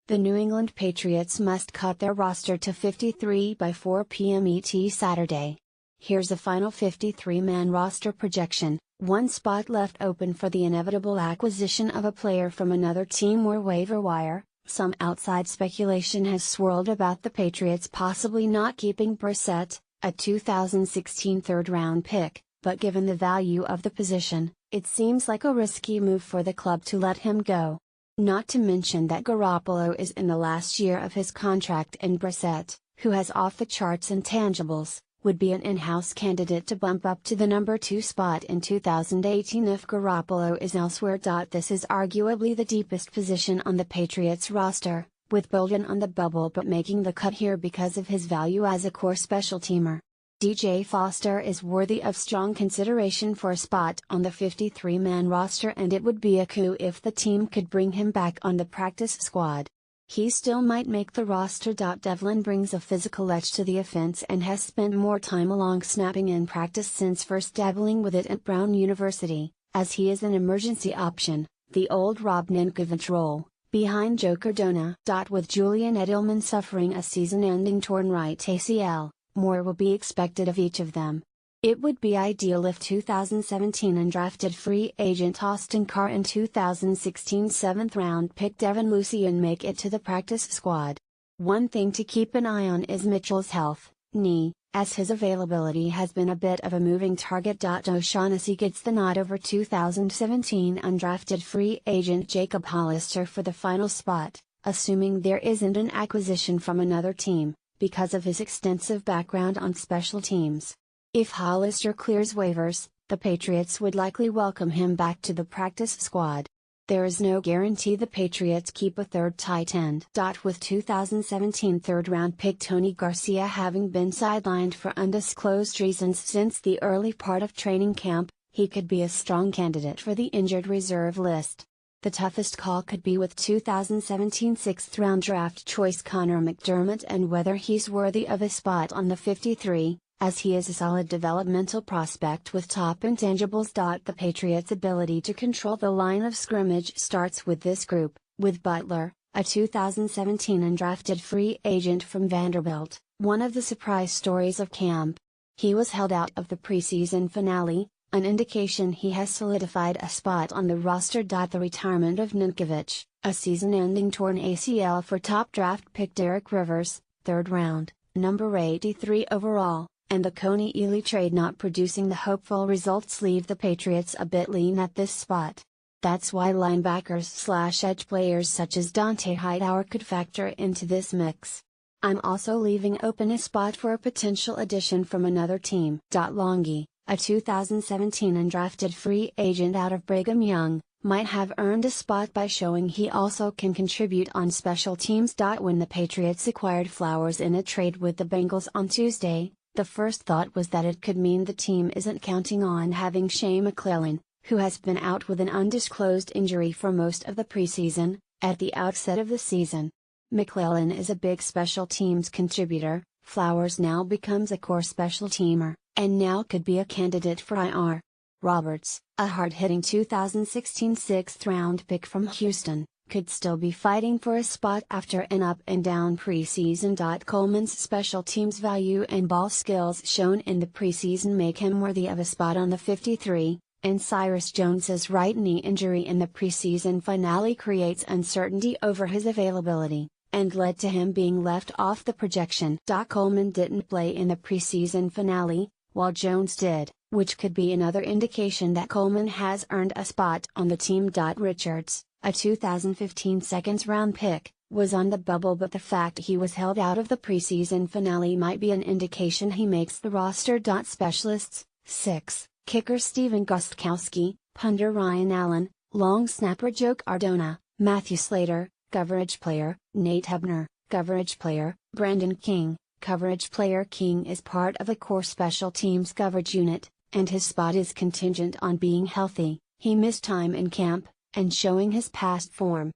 The New England Patriots must cut their roster to 53 by 4 p.m. ET Saturday. Here's a final 53-man roster projection, one spot left open for the inevitable acquisition of a player from another team or waiver wire. Some outside speculation has swirled about the Patriots possibly not keeping Brissett, a 2016 third-round pick, but given the value of the position, it seems like a risky move for the club to let him go. Not to mention that Garoppolo is in the last year of his contract and Brissett, who has off-the-charts intangibles, would be an in-house candidate to bump up to the number 2 spot in 2018 if Garoppolo is elsewhere. This is arguably the deepest position on the Patriots roster, with Bolden on the bubble but making the cut here because of his value as a core special teamer. DJ Foster is worthy of strong consideration for a spot on the 53-man roster, and it would be a coup if the team could bring him back on the practice squad. He still might make the roster. Devlin brings a physical edge to the offense and has spent more time along snapping in practice since first dabbling with it at Brown University, as he is an emergency option, the old Rob Ninkovich role, behind Joe Cardona. With Julian Edelman suffering a season-ending torn right ACL, more will be expected of each of them. It would be ideal if 2017 undrafted free agent Austin Carr and 2016 7th-round pick Devin Lucien make it to the practice squad. One thing to keep an eye on is Mitchell's health, knee, as his availability has been a bit of a moving target. O'Shaughnessy gets the nod over 2017 undrafted free agent Jacob Hollister for the final spot, assuming there isn't an acquisition from another team, because of his extensive background on special teams. If Hollister clears waivers, the Patriots would likely welcome him back to the practice squad. There is no guarantee the Patriots keep a third tight end. With 2017 third-round pick Tony Garcia having been sidelined for undisclosed reasons since the early part of training camp, he could be a strong candidate for the injured reserve list. The toughest call could be with 2017 6th-round draft choice Connor McDermott and whether he's worthy of a spot on the 53, as he is a solid developmental prospect with top intangibles. The Patriots' ability to control the line of scrimmage starts with this group, with Butler, a 2017 undrafted free agent from Vanderbilt, one of the surprise stories of camp. He was held out of the preseason finale, an indication he has solidified a spot on the roster. The retirement of Ninkovich, a season-ending torn ACL for top draft pick Derek Rivers, 3rd round, number 83 overall, and the Coney Ely trade not producing the hopeful results leave the Patriots a bit lean at this spot. That's why linebackers/edge players such as Dante Hightower could factor into this mix. I'm also leaving open a spot for a potential addition from another team. Longy, a 2017 undrafted free agent out of Brigham Young, might have earned a spot by showing he also can contribute on special teams. When the Patriots acquired Flowers in a trade with the Bengals on Tuesday, the first thought was that it could mean the team isn't counting on having Shea McClellin, who has been out with an undisclosed injury for most of the preseason, at the outset of the season. McClellin is a big special teams contributor. Flowers now becomes a core special teamer, and now could be a candidate for IR. Roberts, a hard-hitting 2016 6th-round pick from Houston, could still be fighting for a spot after an up-and-down preseason. Coleman's special teams value and ball skills shown in the preseason make him worthy of a spot on the 53, and Cyrus Jones's right knee injury in the preseason finale creates uncertainty over his availability, and led to him being left off the projection. Coleman didn't play in the preseason finale, while Jones did, which could be another indication that Coleman has earned a spot on the team. Richards, a 2015 2nd-round pick, was on the bubble, but the fact he was held out of the preseason finale might be an indication he makes the roster. Specialists, 6, kicker Steven Gostkowski, punter Ryan Allen, long snapper Joe Cardona, Matthew Slater, coverage player, Nate Hebner, coverage player, Brandon King, coverage player. King is part of a core special teams coverage unit, and his spot is contingent on being healthy. He missed time in camp, and showing his past form,